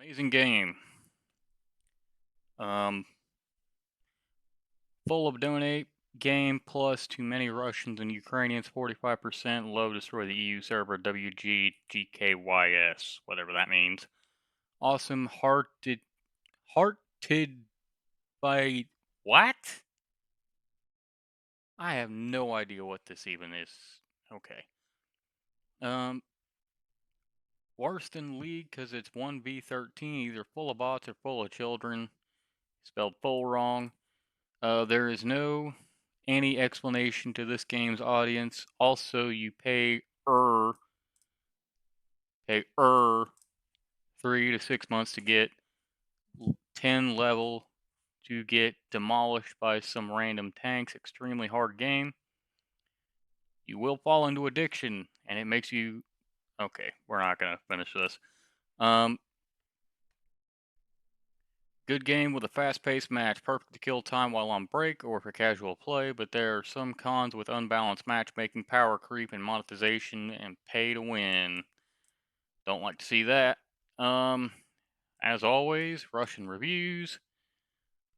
Amazing game. Um, Full of donate game plus too many Russians and Ukrainians 45% low destroy the EU server WGGKYS, whatever that means. Awesome hearted by what? I have no idea what this even is. Okay. Um Worse than League because it's 1v13, either full of bots or full of children. Spelled full wrong. There is no any explanation to this game's audience. Also, you pay 3 to 6 months to get 10 level to get demolished by some random tanks. Extremely hard game. You will fall into addiction, and it makes you. Okay, we're not gonna finish this. Good game with a fast-paced match, perfect to kill time while on break or for casual play, but there are some cons with unbalanced matchmaking, power creep, and monetization, and pay to win. Don't like to see that. As always, Russian reviews.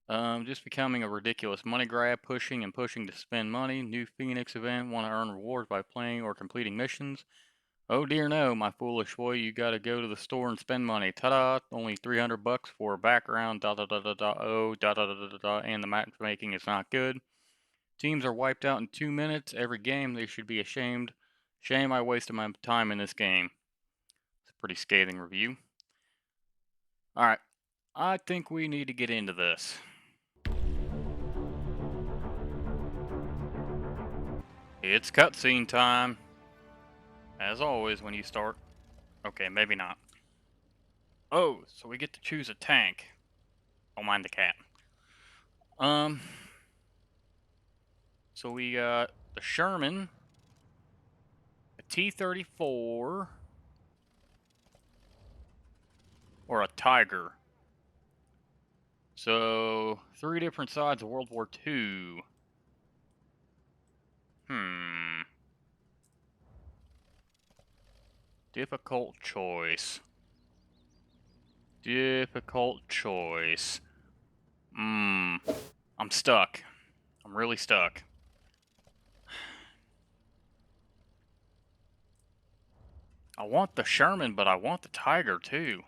Just becoming a ridiculous money grab, pushing to spend money. New Phoenix event, want to earn rewards by playing or completing missions. Oh dear no, my foolish boy, you gotta go to the store and spend money. Ta-da! Only 300 bucks for a background, da da da da da oh, da da da da da da, and the matchmaking is not good. Teams are wiped out in 2 minutes every game, they should be ashamed. Shame I wasted my time in this game. It's a pretty scathing review. Alright, I think we need to get into this. It's cutscene time. As always when you start. Okay, maybe not. Oh, so we get to choose a tank. Don't mind the cat. So we got the Sherman, a T-34, or a Tiger. So 3 different sides of World War II. Difficult choice. Difficult choice. I'm stuck. I'm really stuck. I want the Sherman, but I want the Tiger too.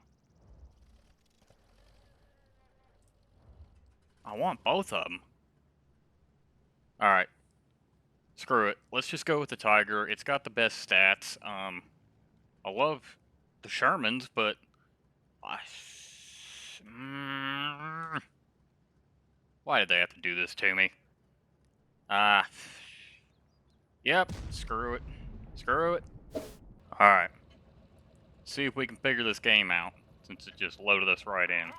I want both of them. Alright. Screw it. Let's just go with the Tiger. It's got the best stats. I love the Shermans, but why did they have to do this to me? Yep, screw it. Screw it. Alright. See if we can figure this game out, since it just loaded us right in.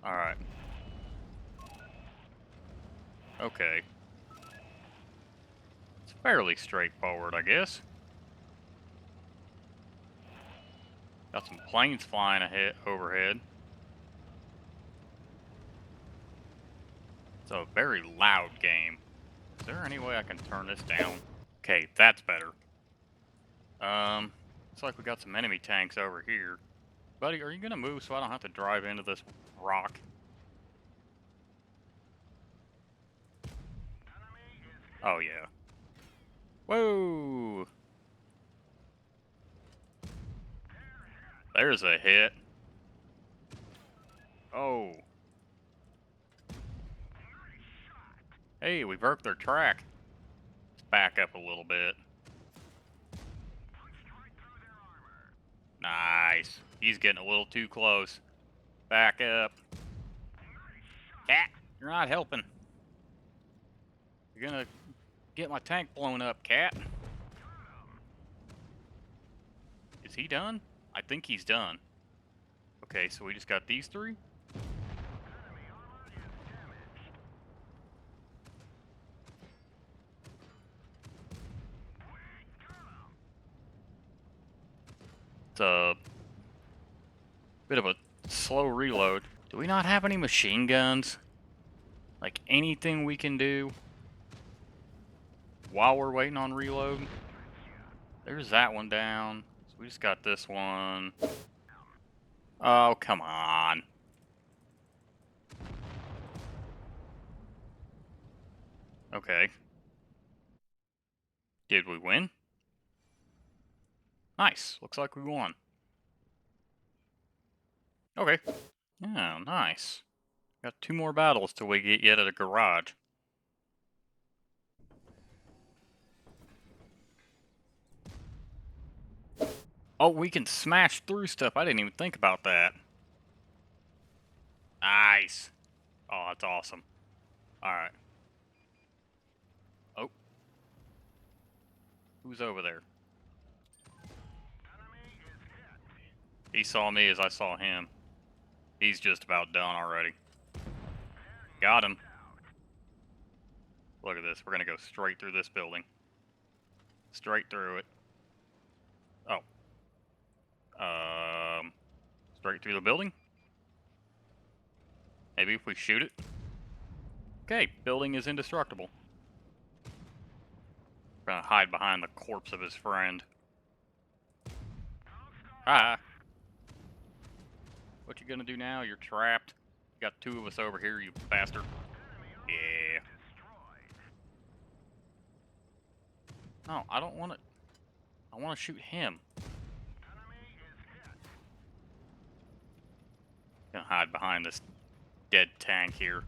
Alright. Okay. It's fairly straightforward, I guess. Got some planes flying overhead. It's a very loud game. Is there any way I can turn this down? Okay, that's better. Looks like we got some enemy tanks over here. Buddy, are you gonna move so I don't have to drive into this rock? Oh, yeah. Whoa! There's a hit. Oh. Hey, we broke their track. Let's back up a little bit. Nice. He's getting a little too close. Back up. Cat, you're not helping. You're gonna get my tank blown up, Cat. Is he done? I think he's done. Okay, so we just got these 3? It's a bit of a slow reload. Do we not have any machine guns? Like anything we can do while we're waiting on reload? There's that one down. So we just got this one. Oh, come on. Okay. Did we win? Nice. Looks like we won. Okay. Yeah, nice. Got 2 more battles till we get yet at a garage. Oh, we can smash through stuff. I didn't even think about that. Nice. Oh, that's awesome. Alright. Oh. Who's over there? He saw me as I saw him. He's just about done already. Got him. Look at this. We're going to go straight through this building. Straight through it. Oh. Straight through the building? Maybe if we shoot it? Okay, building is indestructible. We're gonna hide behind the corpse of his friend. Ah! What you gonna do now? You're trapped. You got 2 of us over here, you bastard. Yeah. No, I don't want to. I want to shoot him. Gonna hide behind this dead tank here.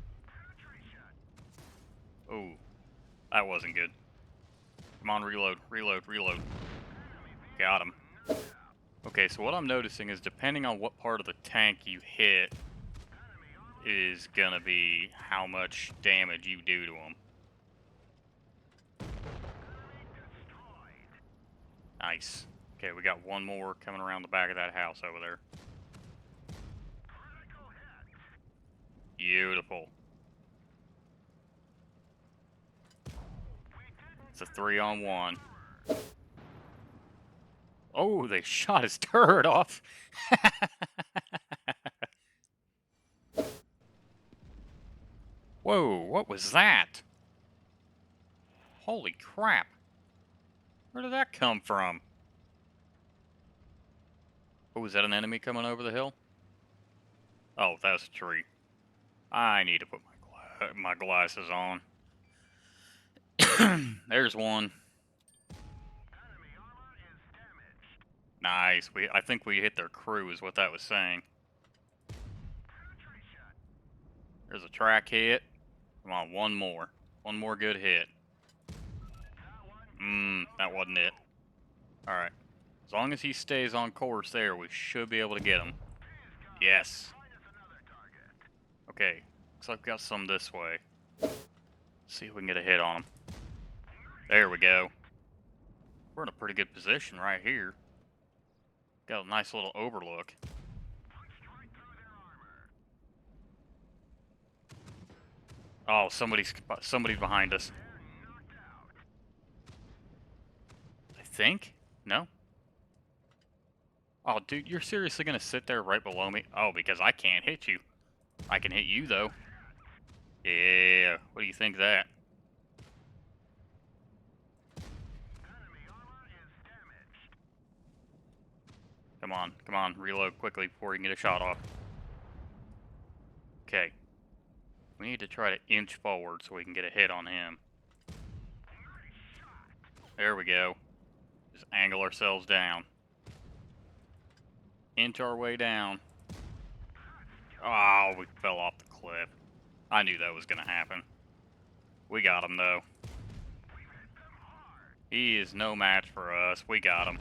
Oh, that wasn't good. Come on, reload, reload, reload. Got him. Okay, so what I'm noticing is depending on what part of the tank you hit is gonna be how much damage you do to him. Nice. Okay, we got 1 more coming around the back of that house over there. Beautiful. It's a 3-on-1. Oh, they shot his turret off. Whoa, what was that? Holy crap. Where did that come from? Oh, is that an enemy coming over the hill? Oh, that's a tree. I need to put my glasses on. There's one. Nice. I think we hit their crew is what that was saying. There's a track hit. Come on, 1 more. 1 more good hit. That wasn't it. Alright. As long as he stays on course there, we should be able to get him. Yes. Okay. Looks like we got some this way. See if we can get a hit on him. There we go. We're in a pretty good position right here. Got a nice little overlook. Oh, somebody's behind us. I think? No? Oh, dude, you're seriously gonna sit there right below me? Oh, because I can't hit you. I can hit you, though. Yeah, what do you think of that? Come on, reload quickly before you can get a shot off. Okay. We need to try to inch forward so we can get a hit on him. There we go. Just angle ourselves down. Inch our way down. Oh, we fell off the cliff. I knew that was going to happen. We got him, though. He is no match for us. We got him.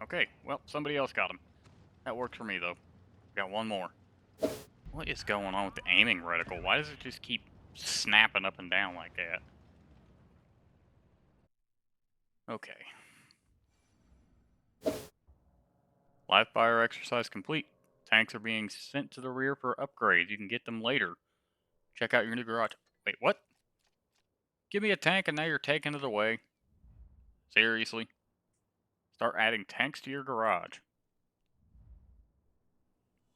Okay, well, somebody else got him. That works for me, though. Got 1 more. What is going on with the aiming reticle? Why does it just keep snapping up and down like that? Okay. Live fire exercise complete. Tanks are being sent to the rear for upgrades. You can get them later. Check out your new garage. Wait, what? Give me a tank and now you're taking it away. Seriously? Start adding tanks to your garage.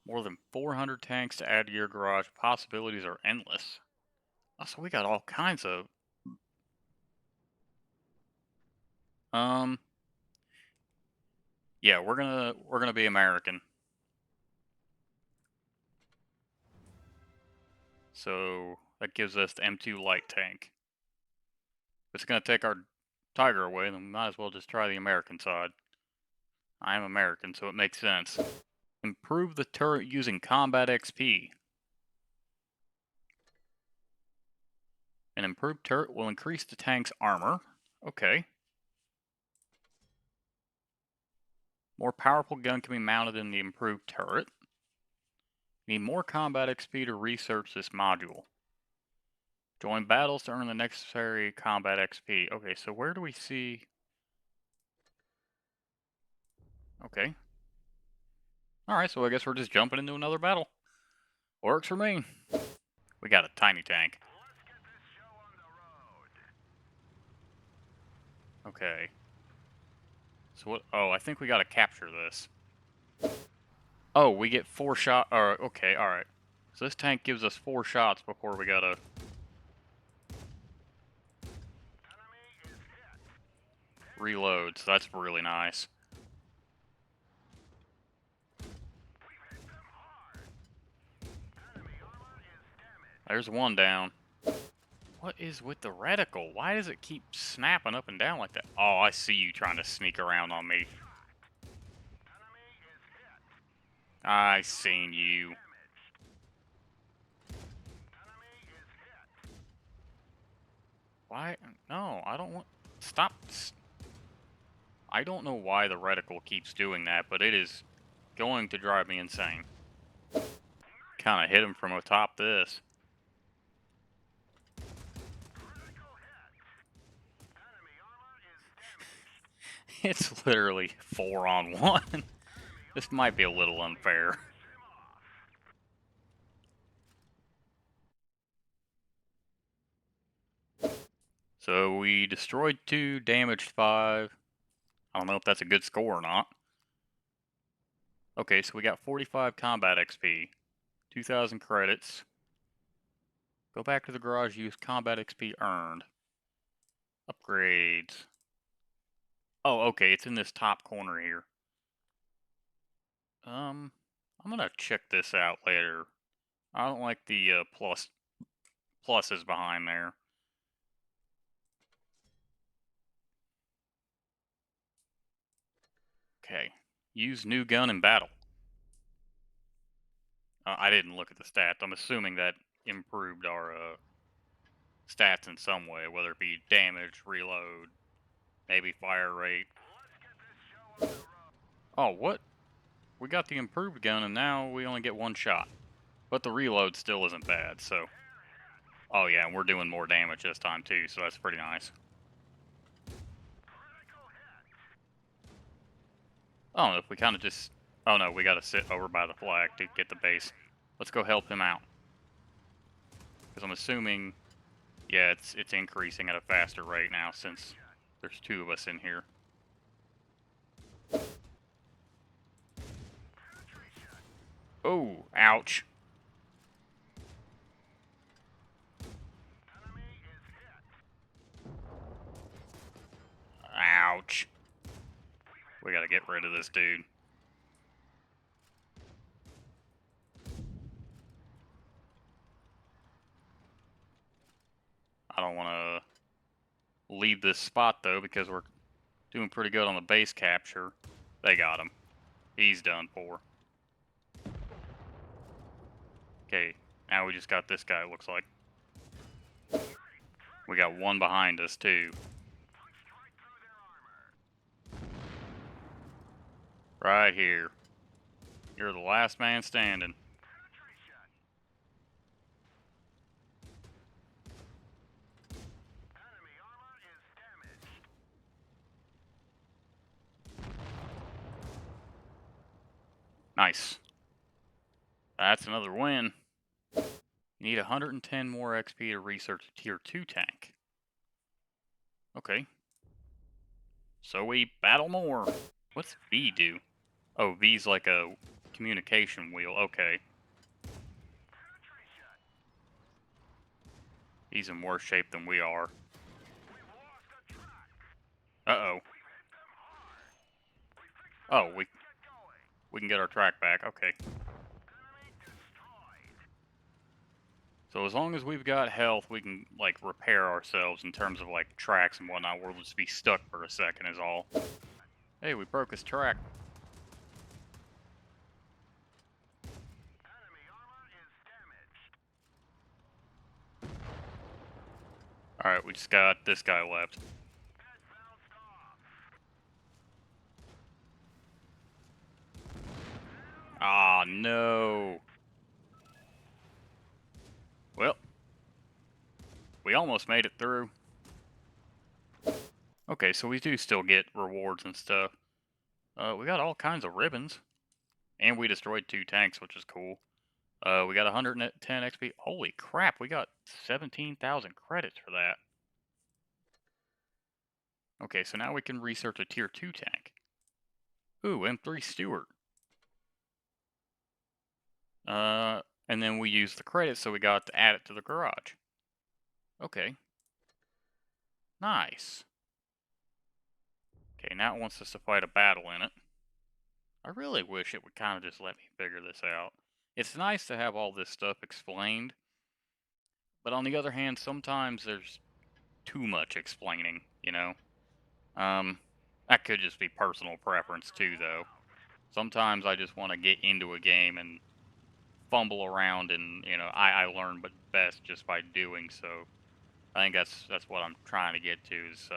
More than 400 tanks to add to your garage. Possibilities are endless. Oh, so we got all kinds of... Yeah, we're gonna be American. So that gives us the M2 light tank. If it's going to take our Tiger away, then we might as well just try the American side. I am American, so it makes sense. Improve the turret using combat XP. An improved turret will increase the tank's armor. Okay. More powerful gun can be mounted in the improved turret. Need more combat XP to research this module. Join battles to earn the necessary combat XP. Okay, so where do we see... Okay. Alright, so I guess we're just jumping into another battle. Works for me. We got a tiny tank. Okay. So what... Oh, I think we gotta capture this. Oh, we get 4 shot... okay, alright. So this tank gives us 4 shots before we gotta... reload, so that's really nice. There's one down. What is with the reticle? Why does it keep snapping up and down like that? Oh, I see you trying to sneak around on me. I seen you. Why? No, I don't want... Stop. I don't know why the reticle keeps doing that, but it is going to drive me insane. Kind of hit him from atop this. It's literally 4-on-1. This might be a little unfair. So we destroyed 2, damaged 5. I don't know if that's a good score or not. Okay, so we got 45 combat XP, 2,000 credits. Go back to the garage, use combat XP earned. Upgrades. Oh, okay, it's in this top corner here. I'm gonna check this out later. I don't like the pluses behind there. Okay, use new gun in battle. I didn't look at the stats. I'm assuming that improved our stats in some way, whether it be damage, reload, maybe fire rate. Oh, what? We got the improved gun and now we only get 1 shot. But the reload still isn't bad, so... Oh yeah, and we're doing more damage this time too, so that's pretty nice. Oh, if we kind of just... Oh no, we gotta sit over by the flag to get the base. Let's go help him out. Because I'm assuming... Yeah, it's increasing at a faster rate now since there's 2 of us in here. Oh, ouch. Ouch. We gotta get rid of this dude. I don't want to leave this spot though because we're doing pretty good on the base capture. They got him. He's done for. Okay, now we just got this guy, it looks like. We got one behind us too. Right here. You're the last man standing. Nice. That's another win. You need 110 more XP to research a tier 2 tank. Okay. So we battle more. What's V do? Oh, V's like a communication wheel. Okay. He's in worse shape than we are. Uh-oh. Oh, we can get our track back. Okay. So as long as we've got health, we can, like, repair ourselves in terms of, like, tracks and whatnot. We'll just be stuck for a second is all. Hey, we broke his track. Alright, we just got this guy left. Ah, no. Well, we almost made it through. Okay, so we do still get rewards and stuff. We got all kinds of ribbons. And we destroyed 2 tanks, which is cool. We got 110 XP. Holy crap, we got 17,000 credits for that. Okay, so now we can research a tier 2 tank. Ooh, M3 Stewart. And then we used the credits, so we got to add it to the garage. Okay. Nice. Okay, now it wants us to fight a battle in it. I really wish it would kind of just let me figure this out. It's nice to have all this stuff explained, but on the other hand, sometimes there's too much explaining, you know? That could just be personal preference too, though. Sometimes I just want to get into a game and fumble around, and I learn but best just by doing so. I think that's what I'm trying to get to. Is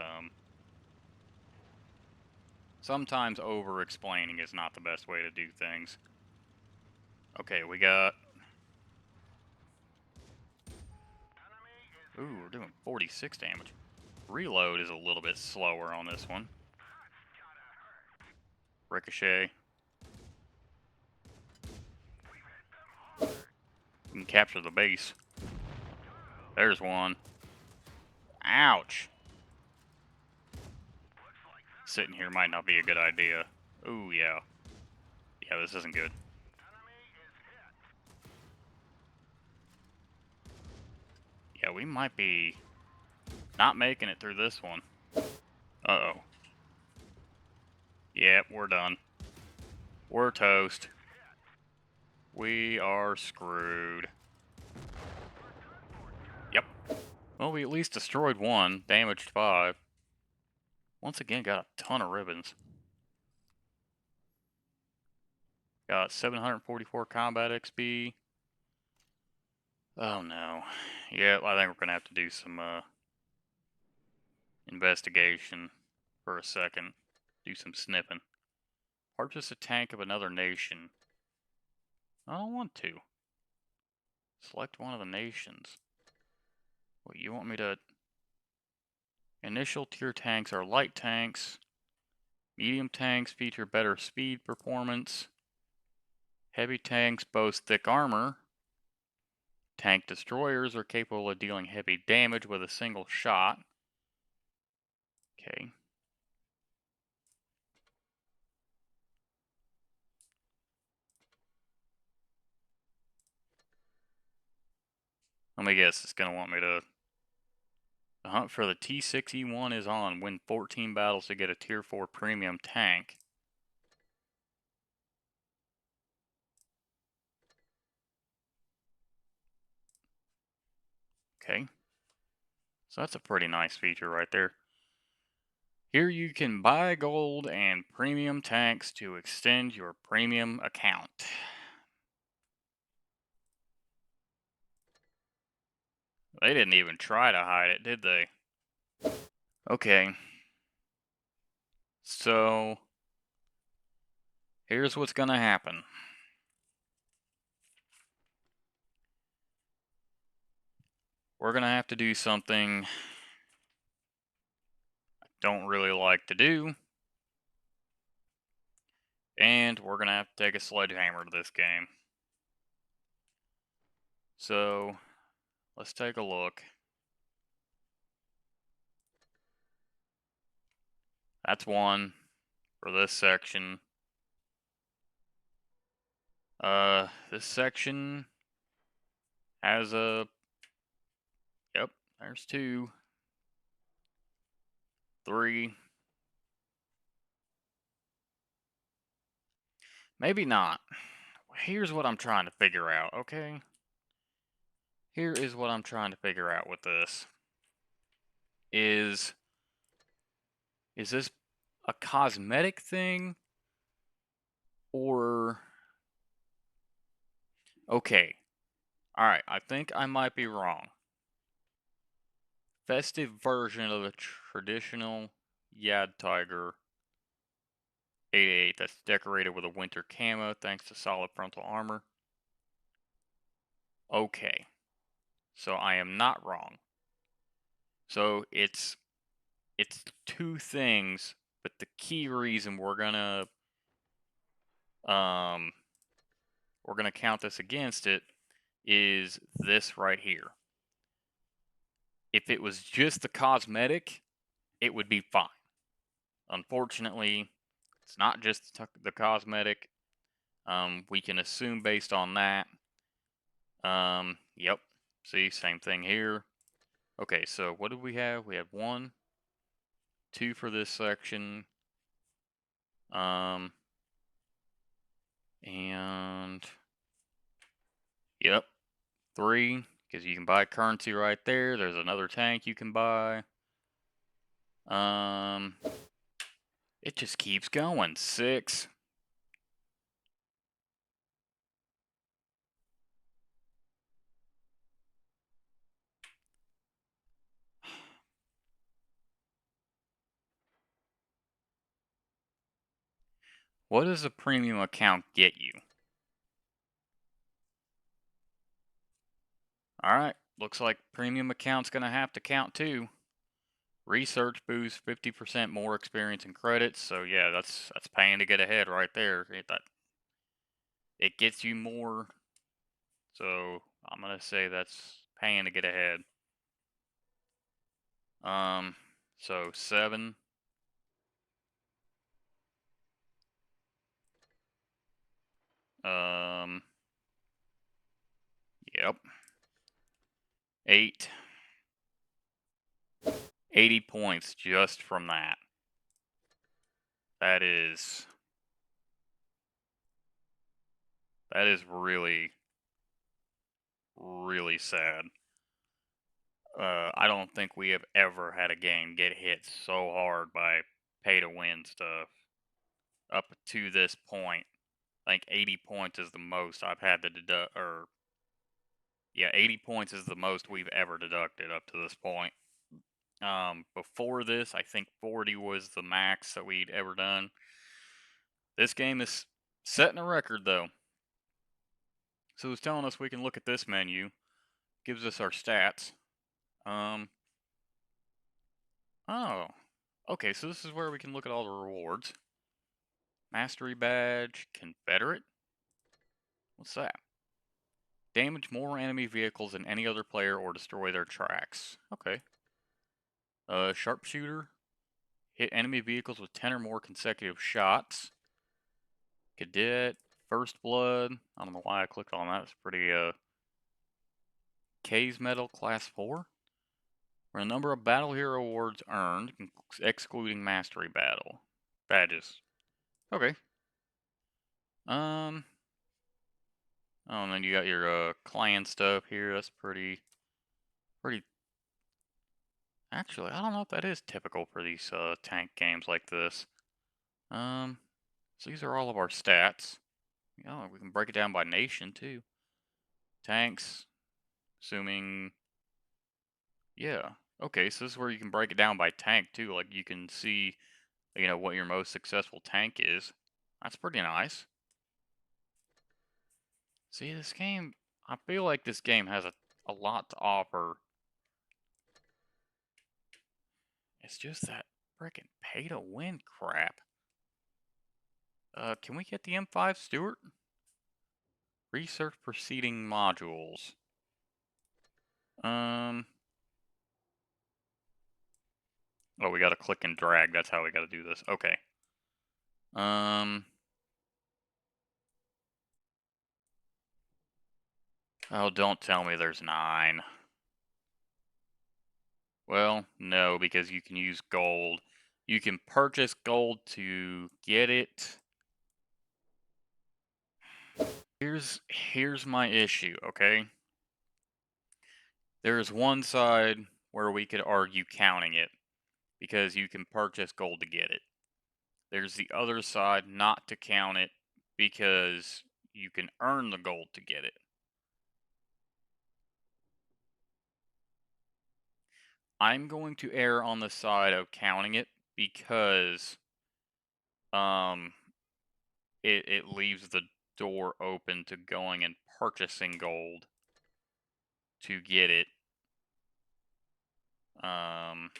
sometimes over explaining is not the best way to do things. Okay, we got. Ooh, we're doing 46 damage. Reload is a little bit slower on this one. Ricochet. We can capture the base. There's one. Ouch. Sitting here might not be a good idea. Ooh, yeah. Yeah, this isn't good. Yeah, we might be not making it through this one. Uh-oh. Yep, we're done. We're toast. We are screwed. Yep. Well, we at least destroyed one, damaged 5. Once again, got a ton of ribbons. Got 744 combat XP. Oh no. Yeah, I think we're gonna have to do some investigation for a second. Do some sniffing. Purchase a tank of another nation. I don't want to. Select one of the nations. What, you want me to... Initial tier tanks are light tanks. Medium tanks feature better speed performance. Heavy tanks boast thick armor. Tank destroyers are capable of dealing heavy damage with a single shot. Okay. Let me guess, it's going to want me to... The hunt for the T6E1 is on. Win 14 battles to get a tier 4 premium tank. Okay. So that's a pretty nice feature right there. Here you can buy gold and premium tanks to extend your premium account. They didn't even try to hide it, did they? Okay. So, here's what's gonna happen. We're gonna have to do something I don't really like to do. And we're gonna have to take a sledgehammer to this game. So, let's take a look. That's one for this section. This section has a... Yep, there's 2. 3. Maybe not. Here's what I'm trying to figure out, okay? Here is what I'm trying to figure out with this. Is this a cosmetic thing? Or... Okay. Alright, I think I might be wrong. Festive version of the traditional Yad Tiger 888 that's decorated with a winter camo thanks to solid frontal armor. Okay. So I am not wrong. So it's two things, but the key reason um we're gonna count this against it is this right here. If it was just the cosmetic, it would be fine. Unfortunately, it's not just the cosmetic. We can assume based on that. Yep. See, same thing here. Okay, so what do we have? We have 1, 2 for this section. And yep, 3, because you can buy currency right there. There's another tank you can buy. It just keeps going. 6. What does a premium account get you? Alright, looks like premium account's gonna have to count too. Research boost 50% more experience and credits. So yeah, that's paying to get ahead right there. It gets you more. So I'm gonna say that's paying to get ahead. So 7. Um, yep. 8. 80 points just from that. That is really, really sad. I don't think we have ever had a game get hit so hard by pay to win stuff up to this point. I think 80 points is the most I've had to deduct, or yeah, 80 points is the most we've ever deducted up to this point. Before this, I think 40 was the max that we'd ever done. This game is setting a record though. So it's telling us we can look at this menu, gives us our stats. Oh, okay, so this is where we can look at all the rewards. Mastery badge, Confederate. What's that? Damage more enemy vehicles than any other player or destroy their tracks. Okay. Sharpshooter. Hit enemy vehicles with 10 or more consecutive shots. Cadet. First Blood. I don't know why I clicked on that. It's pretty, K's Medal Class 4. For a number of Battle Hero awards earned, excluding Mastery Battle. Badges. Okay. Oh, and then you got your, clan stuff here. That's pretty... Actually, I don't know if that is typical for these, tank games like this. So these are all of our stats. Oh, we can break it down by nation, too. Tanks, assuming... Yeah. Okay, so this is where you can break it down by tank, too. Like, you can see, what your most successful tank is. That's pretty nice. See, this game... I feel like this game has a lot to offer. It's just that freaking pay-to-win crap. Can we get the M5 Stewart? Research proceeding modules. Oh, we gotta click and drag. That's how we gotta do this. Okay. Oh, don't tell me there's 9. Well, no, because you can use gold. You can purchase gold to get it. Here's my issue, okay? There's one side where we could argue counting it because you can purchase gold to get it. There's the other side not to count it because you can earn the gold to get it. I'm going to err on the side of counting it because um it leaves the door open to going and purchasing gold to get it. Um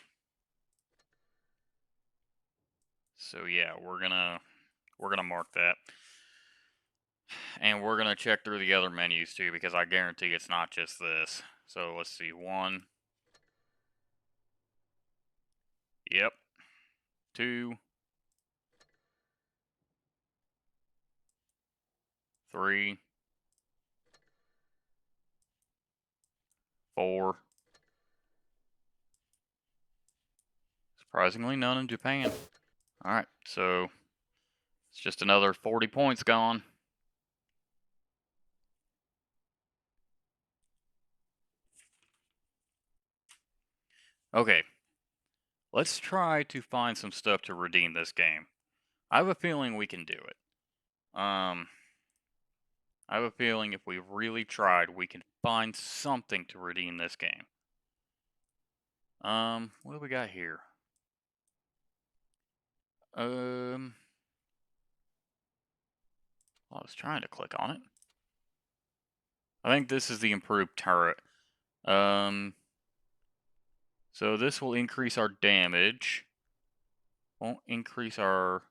so yeah, we're gonna mark that. And we're gonna check through the other menus too, because I guarantee it's not just this. So let's see, 1, yep, 2, 3, 4. Surprisingly, none in Japan. Alright, so it's just another 40 points gone. Okay, let's try to find some stuff to redeem this game. I have a feeling we can do it. I have a feeling if we really tried, we can find something to redeem this game. What do we got here? I was trying to click on it. I think this is the improved turret. Um, so this will increase our damage. Won't increase our...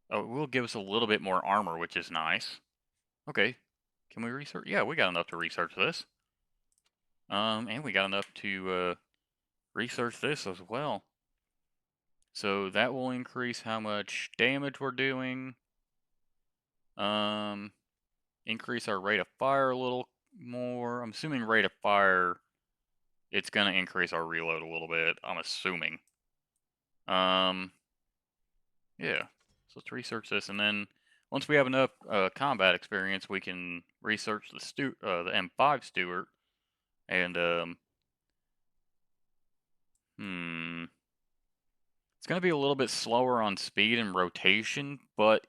Oh, it will give us a little bit more armor, which is nice. Okay. Can we research? Yeah, we got enough to research this. And we got enough to research this as well. So that will increase how much damage we're doing. Increase our rate of fire a little more. I'm assuming rate of fire, it's going to increase our reload a little bit. I'm assuming. Yeah. So let's research this, and then once we have enough combat experience, we can research the M5 Stewart, and it's going to be a little bit slower on speed and rotation, but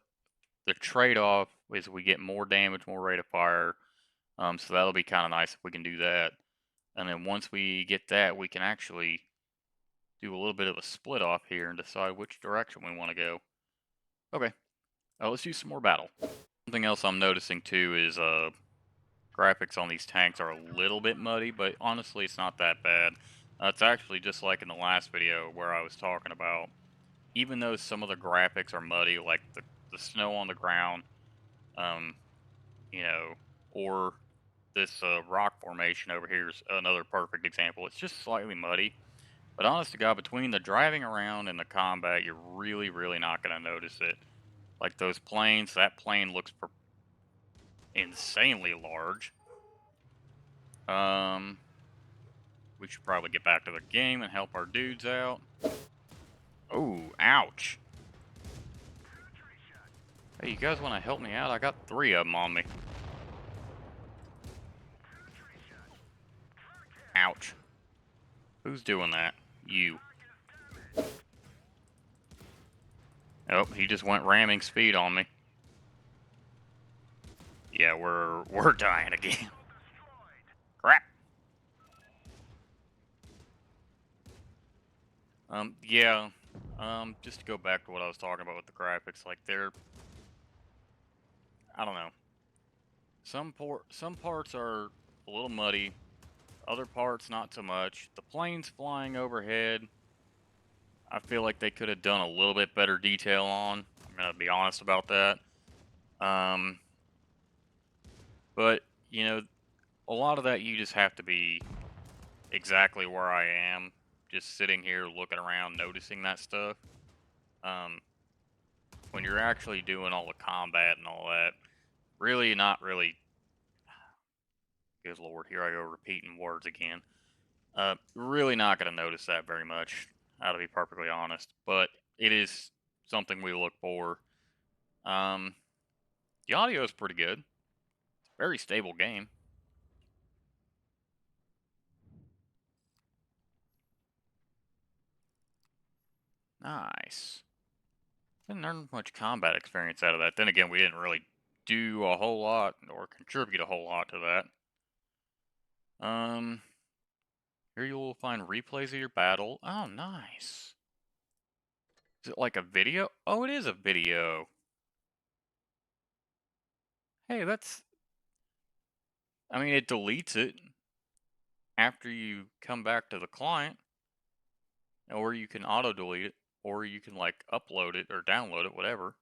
the trade-off is we get more damage, more rate of fire. So that'll be kind of nice if we can do that. And then once we get that, we can actually do a little bit of a split off here and decide which direction we want to go. Okay, let's do some more battle. Something else I'm noticing too is graphics on these tanks are a little bit muddy, but honestly, it's not that bad. It's actually just like in the last video where I was talking about, even though some of the graphics are muddy, like the snow on the ground, um, you know, or this rock formation over here is another perfect example. It's just slightly muddy. But honest to God, between the driving around and the combat, you're really, really not going to notice it. Like those planes, that plane looks insanely large. Um, we should probably get back to the game and help our dudes out. Oh, ouch. Hey, you guys want to help me out? I got 3 of them on me. Ouch. Who's doing that? You. Oh, he just went ramming speed on me. Yeah, we're dying again. Crap. Yeah. Just to go back to what I was talking about with the graphics, like I don't know. Some parts are a little muddy, other parts not so much. The planes flying overhead, I feel like they could have done a little bit better detail on. I'm gonna be honest about that. Um, but you know, a lot of that you just have to be exactly where I am, just sitting here looking around, noticing that stuff. Um, when you're actually doing all the combat and all that, really not really. Good lord, here I go repeating words again. Really not going to notice that very much, to be perfectly honest. But it is something we look for. Um, the audio is pretty good. It's a very stable game. Nice. Didn't earn much combat experience out of that. Then again, we didn't really do a whole lot or contribute a whole lot to that. Here you will find replays of your battle. Oh, nice. Is it like a video? Oh, it is a video. Hey, that's... I mean, it deletes it after you come back to the client, or you can auto-delete it, or you can, like, upload it or download it, whatever.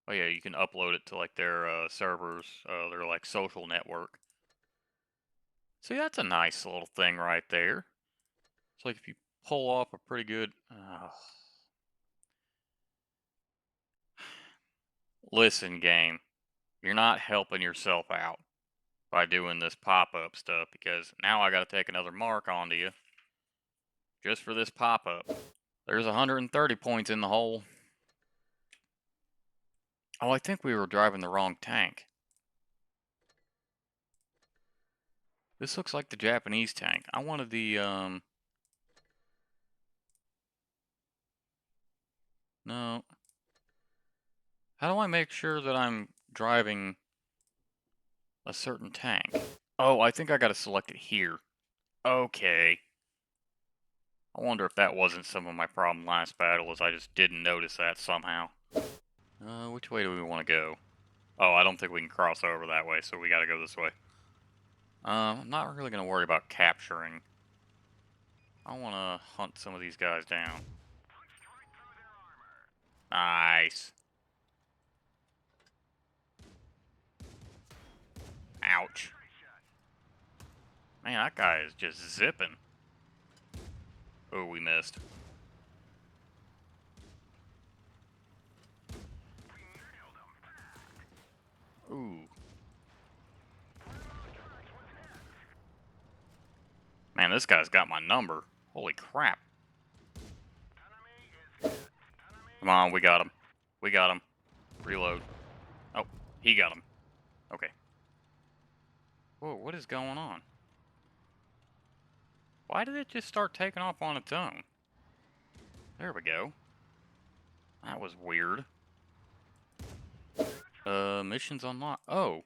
Oh, yeah, you can upload it to, like, their servers, their, like, social network. See, that's a nice little thing right there. It's like if you pull off a pretty good... Listen, game, you're not helping yourself out by doing this pop-up stuff, because now I got to take another mark onto you just for this pop-up. There's 130 points in the hole. Oh, I think we were driving the wrong tank. This looks like the Japanese tank. I wanted the, no. How do I make sure that I'm driving a certain tank? Oh, I think I gotta select it here. Okay. I wonder if that wasn't some of my problem last battle, as I just didn't notice that somehow. Which way do we want to go? Oh, I don't think we can cross over that way, so we gotta go this way. I'm not really gonna worry about capturing. I wanna hunt some of these guys down. Nice. Ouch. Man, that guy is just zipping. Oh, we missed. Ooh. Man, this guy's got my number. Holy crap. Come on, we got him. We got him. Reload. Oh, he got him. Okay. Whoa, what is going on? Why did it just start taking off on its own? There we go. That was weird. Missions unlocked. Oh.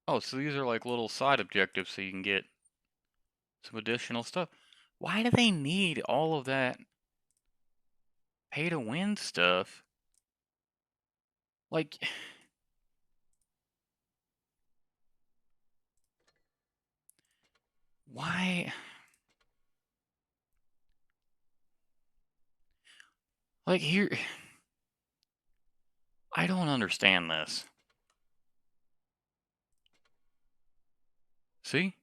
Oh, so these are like little side objectives so you can get some additional stuff. Why do they need all of that pay to win stuff? Like, why? Like, here, I don't understand this. See?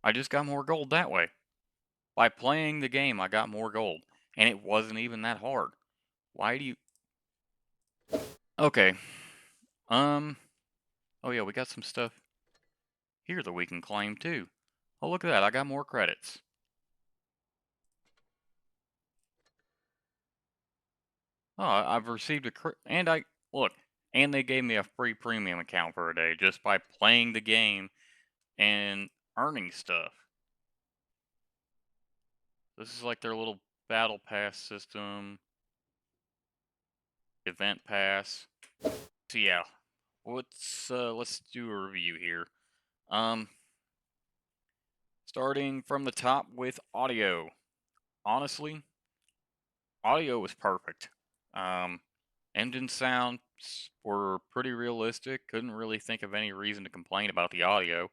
I just got more gold that way. By playing the game, I got more gold. And it wasn't even that hard. Why do you... Okay. Oh yeah, we got some stuff here that we can claim too. Oh, look at that. I got more credits. Oh, I've received a and look, and they gave me a free premium account for a day just by playing the game and earning stuff. This is like their little battle pass system, event pass. So yeah, let's do a review here. Starting from the top with audio. Honestly, audio was perfect. Engine sounds were pretty realistic. Couldn't really think of any reason to complain about the audio.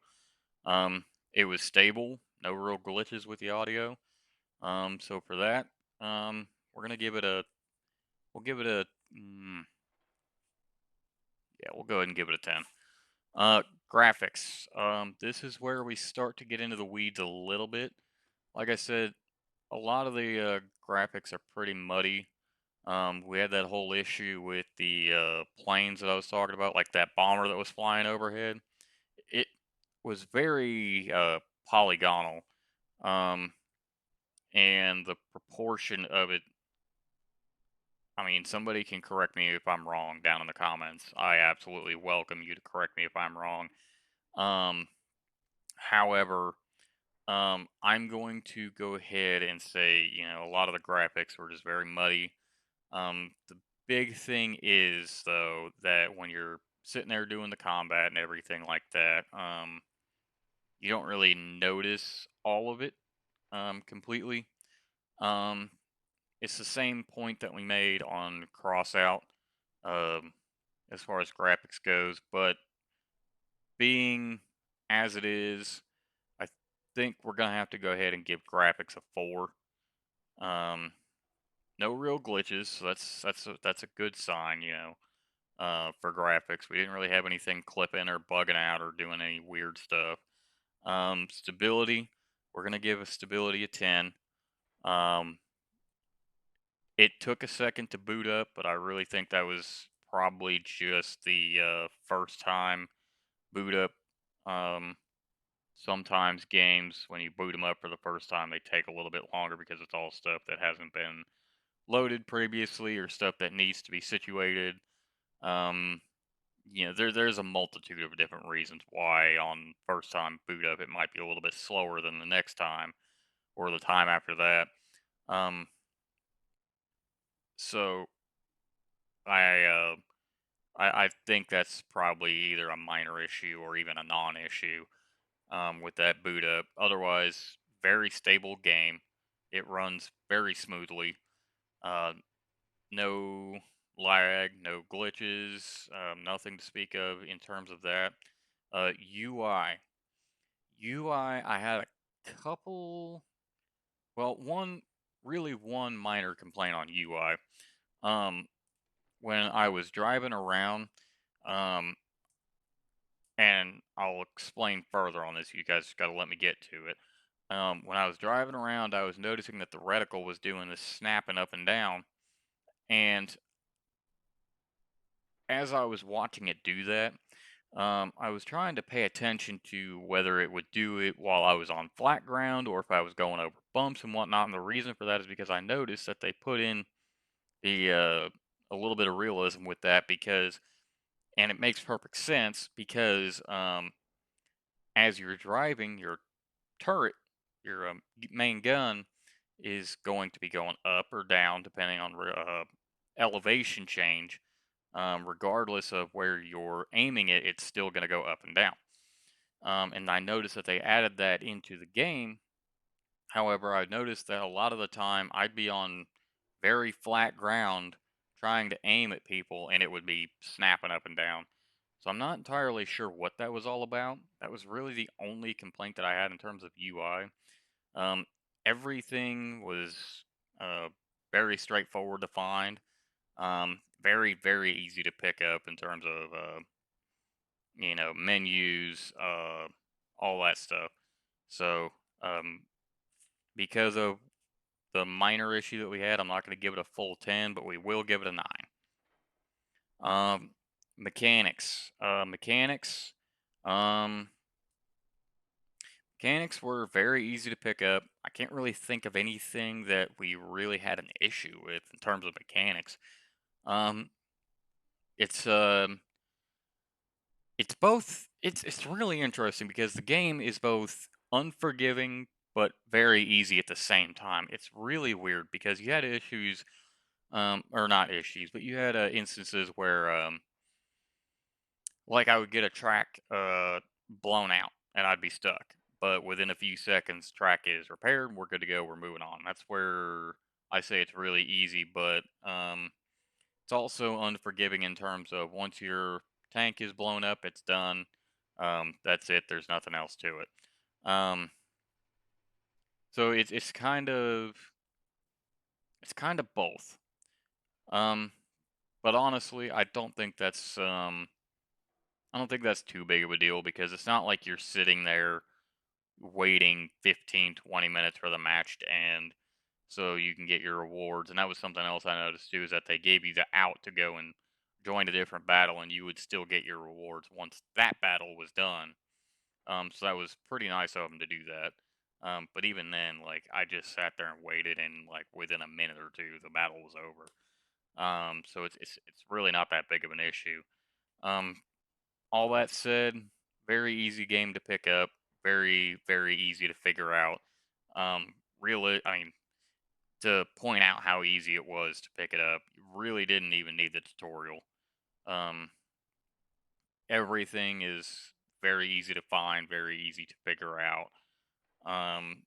It was stable. No real glitches with the audio. So for that, we're gonna give it a. We'll give it a. Yeah, we'll go ahead and give it a 10. Graphics. This is where we start to get into the weeds a little bit. Like I said, a lot of the graphics are pretty muddy. We had that whole issue with the planes that I was talking about, like that bomber that was flying overhead. It was very polygonal, um, and the proportion of it. I mean, somebody can correct me if I'm wrong down in the comments. I absolutely welcome you to correct me if I'm wrong. Um, However, I'm going to go ahead and say, a lot of the graphics were just very muddy. The big thing is though that when you're sitting there doing the combat and everything like that, you don't really notice all of it completely. Um, it's the same point that we made on Crossout, um, as far as graphics goes, but being as it is, I think we're gonna have to go ahead and give graphics a 4. Um, no real glitches, so that's a good sign, for graphics. We didn't really have anything clipping or bugging out or doing any weird stuff. Stability, we're gonna give a stability a 10. Um, it took a second to boot up, but I really think that was probably just the first time boot up. Um, Sometimes games, when you boot them up for the first time, they take a little bit longer because it's all stuff that hasn't been loaded previously or stuff that needs to be situated. Um, there's a multitude of different reasons why on first time boot up it might be a little bit slower than the next time or the time after that. Um, so I, uh, I think that's probably either a minor issue or even a non-issue with that boot up. Otherwise, very stable game. It runs very smoothly. Uh, no lag, no glitches, nothing to speak of in terms of that. UI. I had a couple, well, one minor complaint on UI. Um, when I was driving around, um, and I'll explain further on this. You guys got to let me get to it. When I was driving around, I was noticing that the reticle was doing this snapping up and down, and as I was watching it do that, I was trying to pay attention to whether it would do it while I was on flat ground or if I was going over bumps and whatnot. And the reason for that is because I noticed that they put in the a little bit of realism with that because, and it makes perfect sense because as you're driving, your turret, your main gun, is going to be going up or down depending on elevation change. Regardless of where you're aiming it, it's still going to go up and down. And I noticed that they added that into the game. However, I noticed that a lot of the time I'd be on very flat ground trying to aim at people and it would be snapping up and down. So I'm not entirely sure what that was all about. That was really the only complaint that I had in terms of UI. Um, Everything was uh, very straightforward to find. Very, very easy to pick up in terms of menus, all that stuff. So, um, because of the minor issue that we had, I'm not going to give it a full 10, but we will give it a 9. Um, Mechanics. Um, Mechanics were very easy to pick up. I can't really think of anything that we really had an issue with in terms of mechanics. Um, it's um, it's both. It's really interesting because the game is both unforgiving but very easy at the same time. It's really weird because you had issues, or not issues, but you had instances where, like I would get a track blown out and I'd be stuck, but within a few seconds, track is repaired. We're good to go. We're moving on. That's where I say it's really easy, but it's also unforgiving in terms of once your tank is blown up, it's done. That's it. There's nothing else to it. So it's kind of both. Um, but honestly, I don't think that's too big of a deal because it's not like you're sitting there waiting 15, 20 minutes for the match to end so you can get your rewards. And that was something else I noticed too, is that they gave you the out to go and join a different battle and you would still get your rewards once that battle was done. So that was pretty nice of them to do that. But even then, like I just sat there and waited, and like within a minute or two, the battle was over. So it's really not that big of an issue. Um, all that said, very easy game to pick up, Very, very easy to figure out. Really, I mean, to point out how easy it was to pick it up, you really didn't even need the tutorial. Um, Everything is very easy to find, very easy to figure out. Um,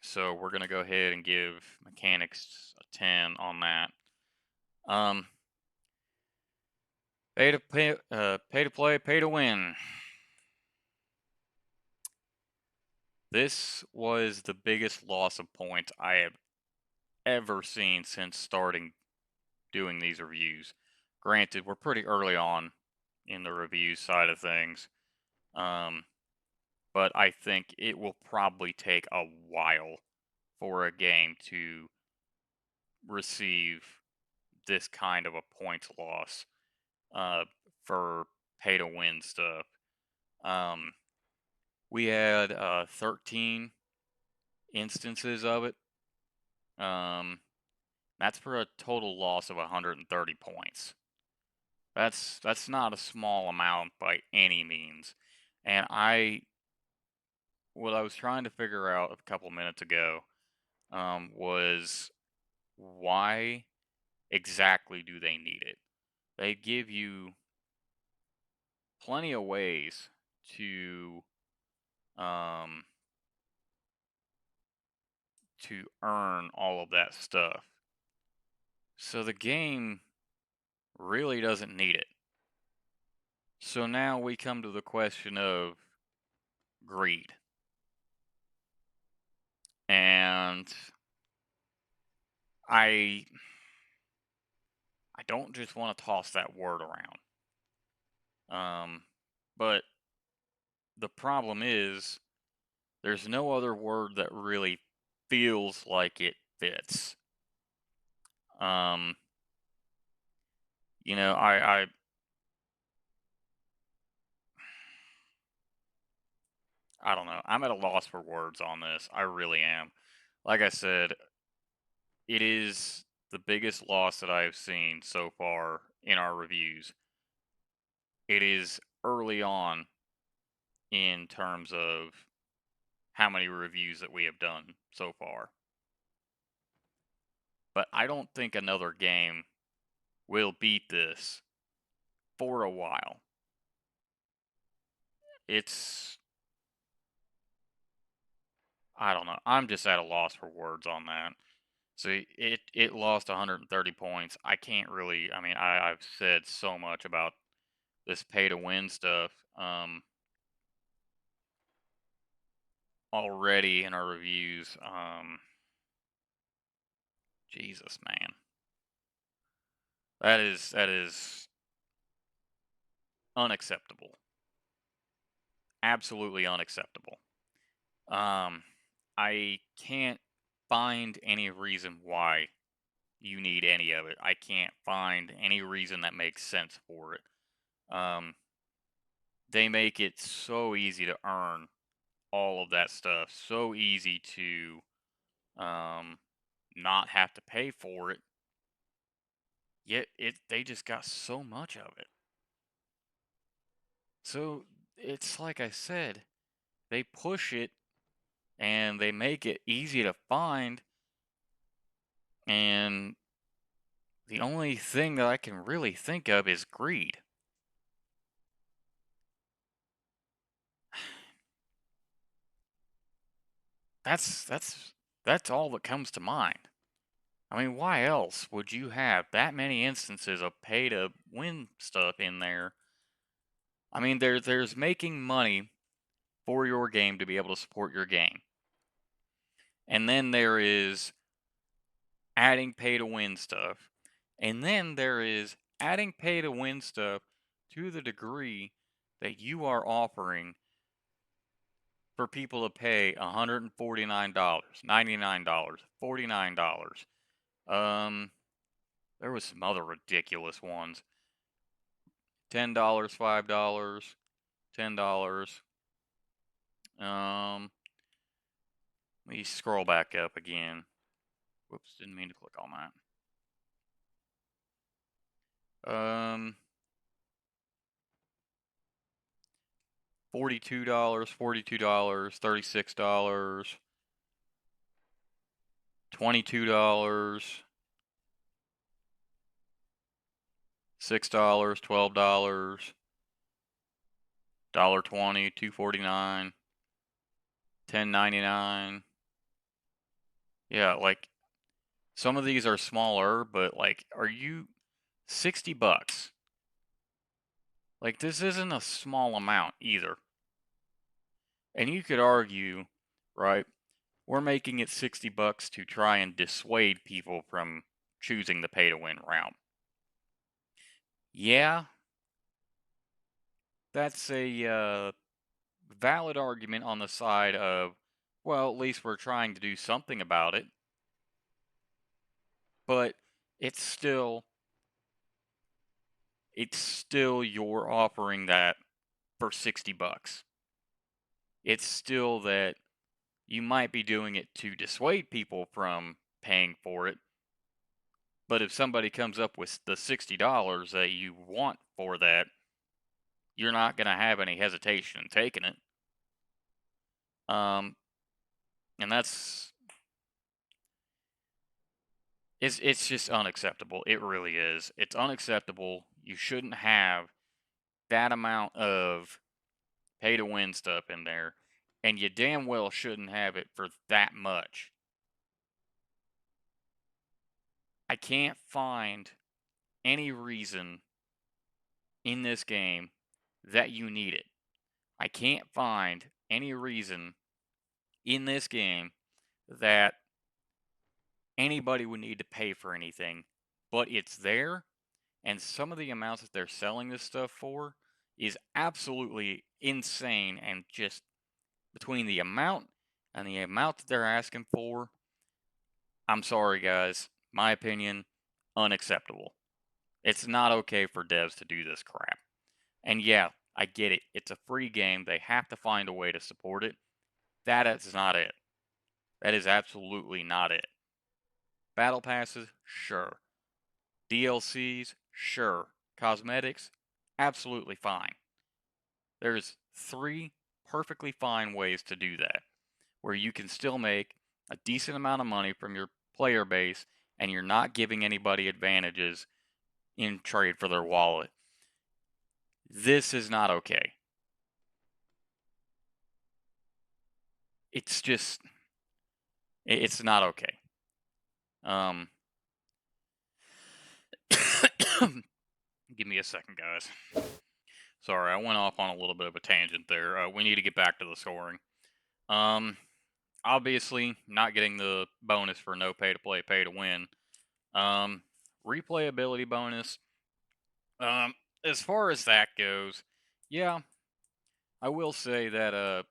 so we're gonna go ahead and give mechanics a 10 on that. Um, pay to play, pay to win. This was the biggest loss of points I have ever seen since starting doing these reviews. Granted, we're pretty early on in the review side of things, um, but I think it will probably take a while for a game to receive this kind of a points loss uh, for pay to win stuff. Um, we had 13 instances of it. Um, that's for a total loss of 130 points. That's not a small amount by any means. And what I was trying to figure out a couple minutes ago was why exactly do they need it? They give you plenty of ways to um, earn all of that stuff. So the game really doesn't need it. So now we come to the question of greed. And I I don't just want to toss that word around. But the problem is there's no other word that really feels like it fits. Um, you know, I don't know. I'm at a loss for words on this. I really am. Like I said, it is the biggest loss that I've seen so far in our reviews. It is early on in terms of how many reviews that we have done so far. But I don't think another game will beat this for a while. It's I don't know. I'm just at a loss for words on that. So it lost 130 points. I can't really. I mean, I've said so much about this pay to win stuff already in our reviews. Jesus, man, that is unacceptable. Absolutely unacceptable. Um, I can't find any reason why you need any of it. I can't find any reason that makes sense for it. Um, they make it so easy to earn all of that stuff, so easy to um, not have to pay for it. Yet they just got so much of it. So it's like I said, they push it and they make it easy to find, and the only thing that I can really think of is greed. That's that's that's all that comes to mind. I mean, why else would you have that many instances of pay to win stuff in there? I mean, there's making money for your game to be able to support your game. And then there is adding pay to win stuff. And then there is adding pay to win stuff to the degree that you are offering for people to pay $149, $99, $49. Um, there was some other ridiculous ones. $10, $5, $10. Um, Let me scroll back up again. Whoops, didn't mean to click on that. $42, $42, $36, $22, $6, $12, $1.20, $2.49, $10.99. Yeah, like some of these are smaller, but like, are you $60? Like, this isn't a small amount either. And you could argue, right? We're making it $60 to try and dissuade people from choosing the pay to win route. Yeah, that's a valid argument on the side of, well, at least we're trying to do something about it. But it's still you're offering that for $60. It's still that you might be doing it to dissuade people from paying for it. But if somebody comes up with the $60 that you want for that, you're not going to have any hesitation in taking it. Um, and it's just unacceptable. It really is. It's unacceptable. You shouldn't have that amount of pay to win stuff in there, and you damn well shouldn't have it for that much. I can't find any reason in this game that you need it. I can't find any reason in this game that anybody would need to pay for anything, but it's there, and some of the amounts that they're selling this stuff for is absolutely insane, and just between the amount and the amount that they're asking for, I'm sorry guys, my opinion, unacceptable. It's not okay for devs to do this crap. And yeah, I get it. It's a free game. They have to find a way to support it. That is not it. That is absolutely not it. Battle passes, sure. DLCs, sure. Cosmetics, absolutely fine. There's 3 perfectly fine ways to do that, where you can still make a decent amount of money from your player base and you're not giving anybody advantages in trade for their wallet. This is not okay. It's just, it's not okay. Give me a second, guys. Sorry, I went off on a little bit of a tangent there. We need to get back to the scoring. Um, Obviously, not getting the bonus for no pay to play, pay to win. Um, Replayability bonus. As far as that goes, yeah, I will say that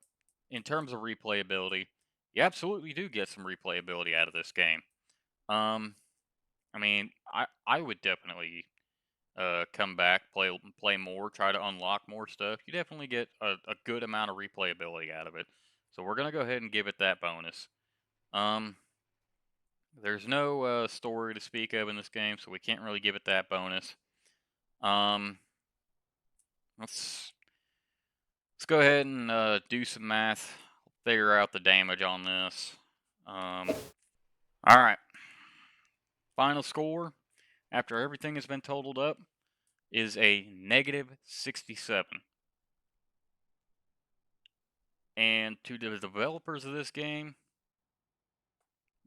in terms of replayability, you absolutely do get some replayability out of this game. Um, I mean, I would definitely come back, play more, try to unlock more stuff. You definitely get a good amount of replayability out of it. So we're gonna go ahead and give it that bonus. Um, there's no story to speak of in this game, so we can't really give it that bonus. Um, let's go ahead and do some math. Figure out the damage on this. All right. Final score after everything has been totaled up is a negative 67. And to the developers of this game,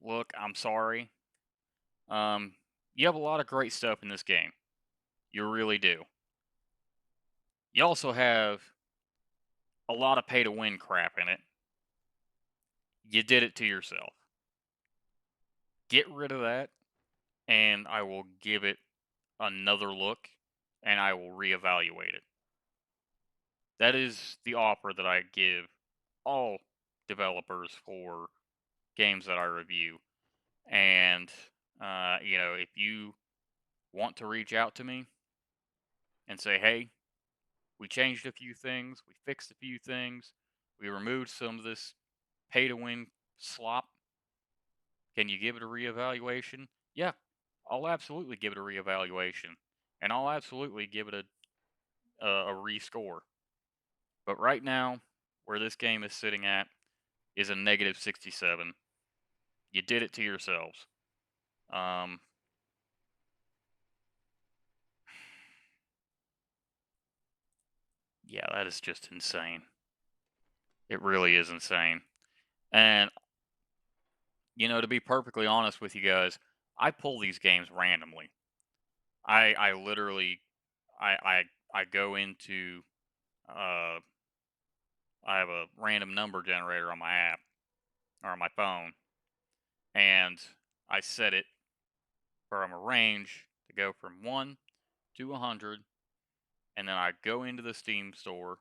look, I'm sorry. You have a lot of great stuff in this game. You really do. You also have a lot of pay to win crap in it. You did it to yourself. Get rid of that, and I will give it another look, and I will reevaluate it. That is the offer that I give all developers for games that I review. And, if you want to reach out to me and say, hey, we changed a few things, we fixed a few things, we removed some of this pay to win slop, can you give it a reevaluation? Yeah, I'll absolutely give it a reevaluation. And I'll absolutely give it a rescore. But right now, where this game is sitting at is a negative 67. You did it to yourselves. Um, yeah, that is just insane. It really is insane. And, to be perfectly honest with you guys, I pull these games randomly. I literally, I go into, uh, I have a random number generator on my app or on my phone, and I set it from a range to go from 1 to 100, and then I go into the Steam store,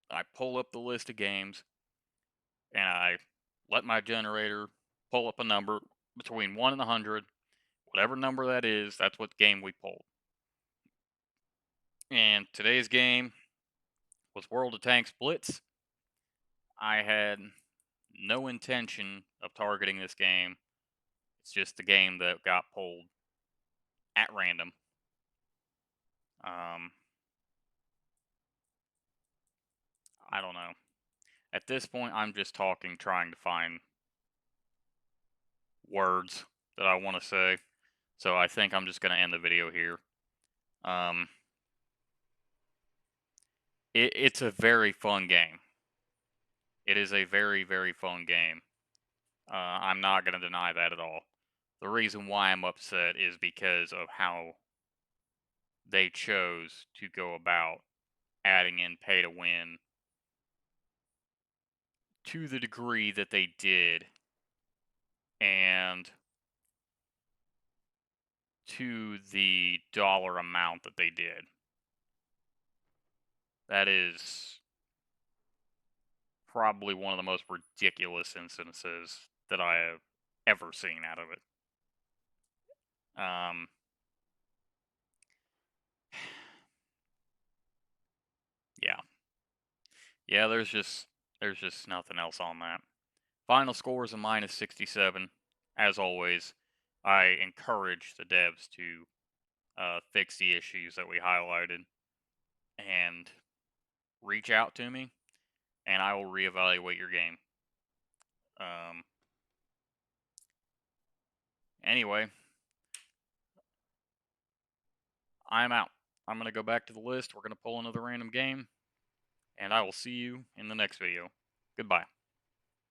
I pull up the list of games, and I let my generator pull up a number between 1 and 100. Whatever number that is, that's what game we pulled. And today's game was World of Tanks Blitz. I had no intention of targeting this game. It's just the game that got pulled at random. Um, I don't know. At this point, I'm just talking, trying to find words that I want to say. So I think I'm just going to end the video here. Um, it's a very fun game. It is a very, very fun game. I'm not going to deny that at all. The reason why I'm upset is because of how they chose to go about adding in pay to win to the degree that they did, and to the dollar amount that they did. That is probably one of the most ridiculous instances that I have ever seen out of it. Um, yeah, yeah. There's just nothing else on that. Final score is a minus 67. As always, I encourage the devs to fix the issues that we highlighted and reach out to me, and I will reevaluate your game. Um, anyway, I'm out. I'm going to go back to the list. We're going to pull another random game, and I will see you in the next video. Goodbye.